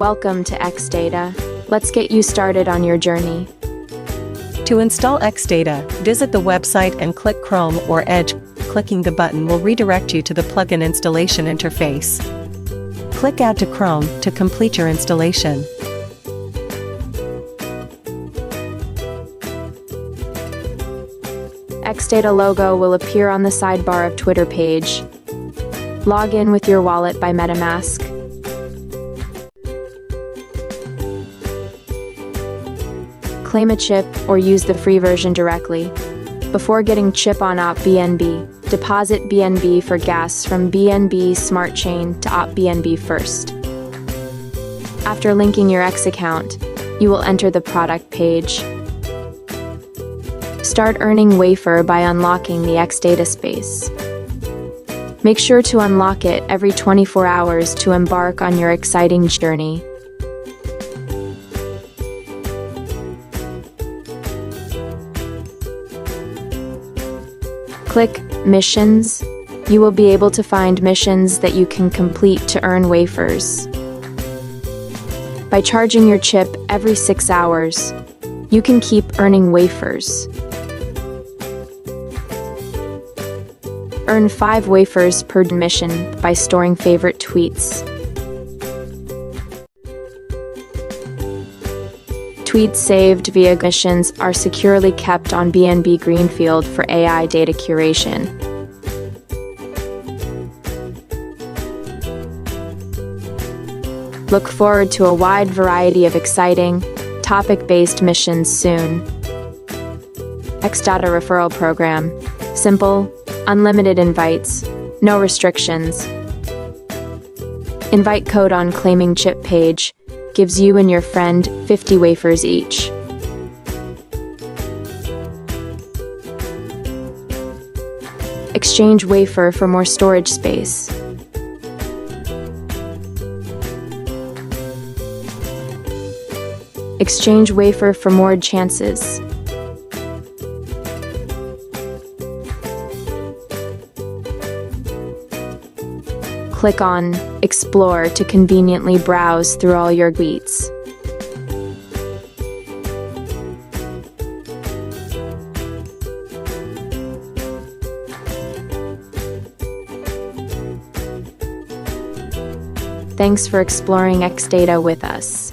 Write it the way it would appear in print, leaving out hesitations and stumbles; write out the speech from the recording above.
Welcome to xData. Let's get you started on your journey. To install xData, visit the website and click Chrome or Edge. Clicking the button will redirect you to the plugin installation interface. Click Add to Chrome to complete your installation. xData logo will appear on the sidebar of Twitter page. Log in with your wallet by MetaMask. Claim a chip or use the free version directly. Before getting chip on OppBnB, deposit BNB for gas from BNB Smart Chain to OppBnB first. After linking your X account, you will enter the product page. Start earning Wafer by unlocking the xData space. Make sure to unlock it every 24 hours to embark on your exciting journey. Click Missions. You will be able to find missions that you can complete to earn wafers. By charging your chip every 6 hours, you can keep earning wafers. Earn 5 wafers per mission by storing favorite tweets. Tweets saved via missions are securely kept on BNB Greenfield for AI data curation. Look forward to a wide variety of exciting, topic-based missions soon. xData Referral Program. Simple, unlimited invites, no restrictions. Invite code on claiming chip page gives you and your friend 50 wafers each. Exchange wafer for more storage space. Exchange wafer for more chances. Click on Explore to conveniently browse through all your tweets. Thanks for exploring xData with us.